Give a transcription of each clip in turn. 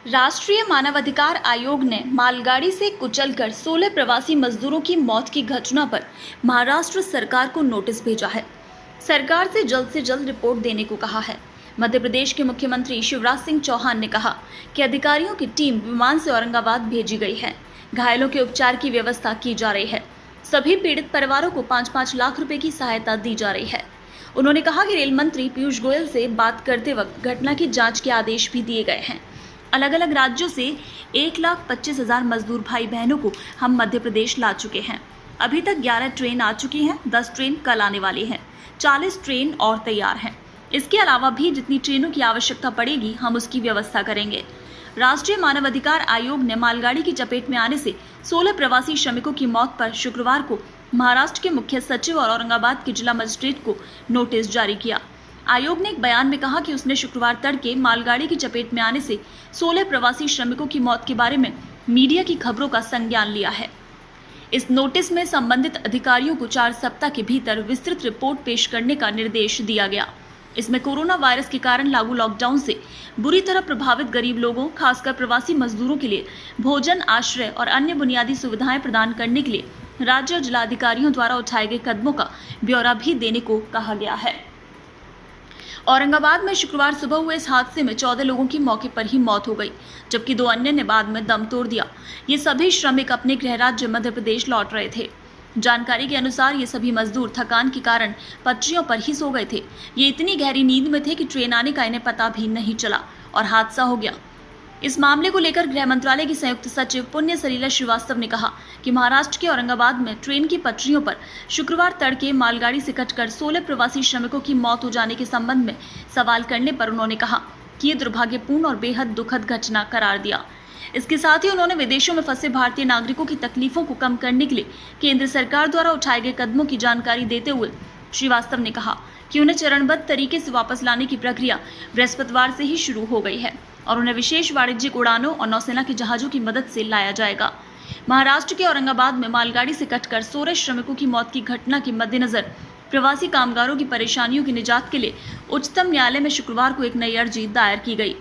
राष्ट्रीय मानवाधिकार आयोग ने मालगाड़ी से कुचलकर 16 प्रवासी मजदूरों की मौत की घटना पर महाराष्ट्र सरकार को नोटिस भेजा है। सरकार से जल्द रिपोर्ट देने को कहा है। मध्य प्रदेश के मुख्यमंत्री शिवराज सिंह चौहान ने कहा कि अधिकारियों की टीम विमान से औरंगाबाद भेजी गई है। घायलों के उपचार की व्यवस्था की जा रही है। सभी पीड़ित परिवारों को 5-5 लाख रुपए की सहायता दी जा रही है। उन्होंने कहा कि रेल मंत्री पीयूष गोयल से बात करते वक्त घटना की जांच के आदेश भी दिए गए हैं। अलग अलग राज्यों से 1,25,000 मजदूर भाई बहनों को हम मध्य प्रदेश ला चुके हैं। अभी तक 11 ट्रेन आ चुकी हैं, 10 ट्रेन कल आने वाली हैं, 40 ट्रेन और तैयार हैं। इसके अलावा भी जितनी ट्रेनों की आवश्यकता पड़ेगी हम उसकी व्यवस्था करेंगे। राष्ट्रीय मानवाधिकार आयोग ने मालगाड़ी की चपेट में आने से 16 प्रवासी श्रमिकों की मौत पर शुक्रवार को महाराष्ट्र के मुख्य सचिव और औरंगाबाद के जिला मजिस्ट्रेट को नोटिस जारी किया। आयोग ने एक बयान में कहा कि उसने शुक्रवार तड़के मालगाड़ी की चपेट में आने से 16 प्रवासी श्रमिकों की मौत के बारे में मीडिया की खबरों का संज्ञान लिया है। इस नोटिस में संबंधित अधिकारियों को 4 सप्ताह के भीतर विस्तृत रिपोर्ट पेश करने का निर्देश दिया गया। इसमें कोरोना वायरस के कारण लागू लॉकडाउन से बुरी तरह प्रभावित गरीब लोगों, खासकर प्रवासी मजदूरों के लिए भोजन, आश्रय और अन्य बुनियादी सुविधाएं प्रदान करने के लिए राज्य और जिला अधिकारियों द्वारा उठाए गए कदमों का ब्यौरा भी देने को कहा गया है। औरंगाबाद में शुक्रवार सुबह हुए इस हादसे में 14 लोगों की मौके पर ही मौत हो गई, जबकि 2 अन्य ने बाद में दम तोड़ दिया। ये सभी श्रमिक अपने गृह राज्य मध्य प्रदेश लौट रहे थे। जानकारी के अनुसार ये सभी मजदूर थकान के कारण पटरियों पर ही सो गए थे। ये इतनी गहरी नींद में थे कि ट्रेन आने का इन्हें पता भी नहीं चला और हादसा हो गया। इस मामले को लेकर गृह मंत्रालय की संयुक्त सचिव पुण्य सलीला श्रीवास्तव ने कहा कि महाराष्ट्र के औरंगाबाद में ट्रेन की पटरियों पर शुक्रवार तड़के मालगाड़ी से कटकर 16 प्रवासी श्रमिकों की मौत हो जाने के संबंध में सवाल करने पर उन्होंने कहा कि ये दुर्भाग्यपूर्ण और बेहद दुखद घटना करार दिया। इसके साथ ही उन्होंने विदेशों में फंसे भारतीय नागरिकों की तकलीफों को कम करने के लिए केंद्र सरकार द्वारा उठाए गए कदमों की जानकारी देते हुए श्रीवास्तव ने कहा कि उन्हें चरणबद्ध तरीके से वापस लाने की प्रक्रिया बृहस्पतिवार से ही शुरू हो गई है और उन्हें विशेष वाणिज्यिक उड़ानों और नौसेना के जहाजों की मदद से लाया जाएगा। महाराष्ट्र के औरंगाबाद में मालगाड़ी से कटकर 16 श्रमिकों की मौत की घटना के मद्देनजर प्रवासी कामगारों की परेशानियों की निजात के लिए उच्चतम न्यायालय में शुक्रवार को एक नई अर्जी दायर की गई।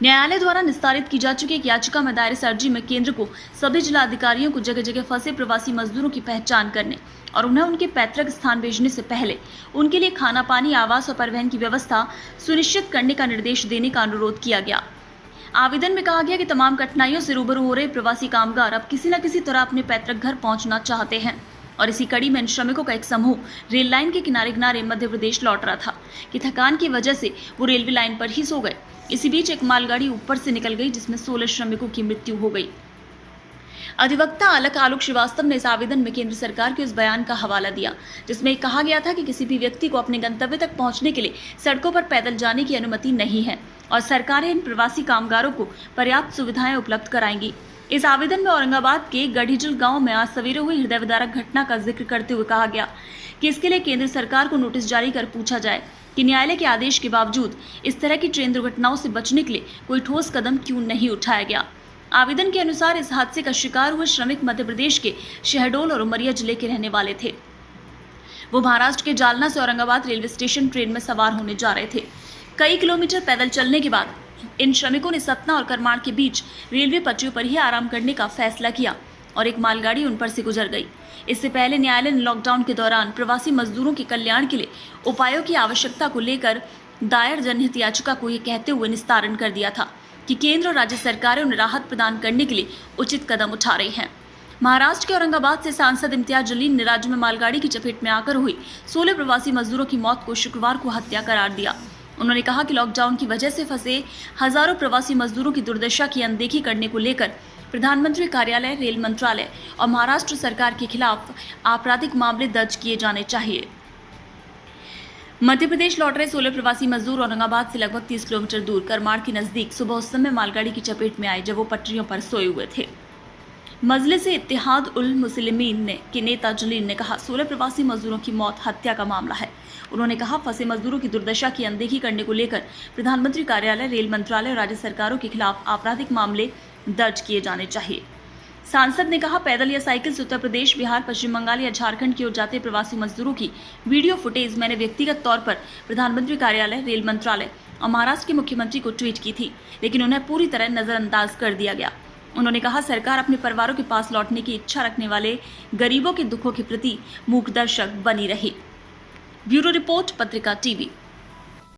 न्यायालय द्वारा निस्तारित की जा चुकी एक याचिका में दायर इस अर्जी में केंद्र को सभी जिला अधिकारियों को जगह जगह फंसे प्रवासी मजदूरों की पहचान करने और उन्हें उनके पैतृक स्थान भेजने से पहले उनके लिए खाना पानी, आवास और परिवहन की व्यवस्था सुनिश्चित करने का निर्देश देने का अनुरोध किया गया। आवेदन में कहा गया कि तमाम कठिनाइयों से रूबरू हो रहे प्रवासी कामगार अब किसी न किसी तरह अपने पैतृक घर पहुंचना चाहते हैं और इसी कड़ी में इन श्रमिकों का एक समूह रेल लाइन के किनारे किनारे मध्य प्रदेश लौट रहा था कि थकान की वजह से वो रेलवे लाइन पर ही सो गए। इसी बीच एक मालगाड़ी ऊपर से निकल गई जिसमें 16 श्रमिकों की मृत्यु हो गई। अधिवक्ता आलोक श्रीवास्तव ने इस आवेदन में केंद्र सरकार के उस बयान का हवाला दिया जिसमें कहा गया था कि किसी भी व्यक्ति को अपने गंतव्य तक पहुंचने के लिए सड़कों पर पैदल जाने की अनुमति नहीं है और सरकारें इन प्रवासी कामगारों को पर्याप्त सुविधाएं उपलब्ध कराएंगी। इस आवेदन में औरंगाबाद के गढ़ीजल गांव में आज सवेरे हुई हृदय विदारक घटना का जिक्र करते हुए कहा गया कि इसके लिए केंद्र सरकार को नोटिस जारी कर पूछा जाए कि न्यायालय के आदेश के बावजूद इस तरह की ट्रेन दुर्घटनाओं से बचने के लिए कोई ठोस कदम क्यों नहीं उठाया गया। आवेदन के अनुसार इस हादसे का शिकार हुए श्रमिक मध्य प्रदेश के शहडोल और उमरिया जिले के रहने वाले थे। वो महाराष्ट्र के जालना से औरंगाबाद रेलवे स्टेशन ट्रेन में सवार होने जा रहे थे। कई किलोमीटर पैदल चलने के बाद इन श्रमिकों ने सतना और करमाड़ के बीच रेलवे पटरियों पर ही आराम करने का फैसला किया और एक मालगाड़ी उन पर से गुजर गई। इससे पहले न्यायालय ने लॉकडाउन के दौरान प्रवासी मजदूरों के कल्याण के लिए उपायों की आवश्यकता को लेकर दायर जनहित याचिका को यह कहते हुए निस्तारण कर दिया था कि केंद्र और राज्य सरकारें उन्हें राहत प्रदान करने के लिए उचित कदम उठा रही हैं। महाराष्ट्र के औरंगाबाद से सांसद इम्तियाज जलील ने राज्य में मालगाड़ी की चपेट में आकर हुई 16 प्रवासी मजदूरों की मौत को शुक्रवार को हत्या करार दिया। उन्होंने कहा कि लॉकडाउन की वजह से फंसे हजारों प्रवासी मजदूरों की दुर्दशा की अनदेखी करने को लेकर प्रधानमंत्री कार्यालय, रेल मंत्रालय और महाराष्ट्र सरकार के खिलाफ आपराधिक मामले दर्ज किए जाने चाहिए। मध्य प्रदेश लौट रहे 16 प्रवासी मजदूर औरंगाबाद से लगभग 30 किलोमीटर दूर करमाड़ के नजदीक सुबह उस समय मालगाड़ी की चपेट में आए जब वो पटरियों पर सोए हुए थे। मजलिस इत्तेहाद उल मुस्लिमीन के नेता जलील ने कहा 16 प्रवासी मजदूरों की मौत हत्या का मामला है। उन्होंने कहा फंसे मजदूरों की दुर्दशा की अनदेखी करने को लेकर प्रधानमंत्री कार्यालय, रेल मंत्रालय और राज्य सरकारों के खिलाफ आपराधिक मामले दर्ज किए जाने चाहिए। सांसद ने कहा पैदल या साइकिल से उत्तर प्रदेश, बिहार, पश्चिम बंगाल या झारखंड की ओर जाते प्रवासी मजदूरों की वीडियो फुटेज मैंने व्यक्तिगत तौर पर प्रधानमंत्री कार्यालय, रेल मंत्रालय और महाराष्ट्र के मुख्यमंत्री को ट्वीट की थी, लेकिन उन्हें पूरी तरह नजरअंदाज कर दिया गया। उन्होंने कहा, सरकार अपने परिवारों के पास लौटने की इच्छा रखने वाले गरीबों के दुखों के प्रति मूकदर्शक बनी रही। ब्यूरो रिपोर्ट, पत्रिका टीवी।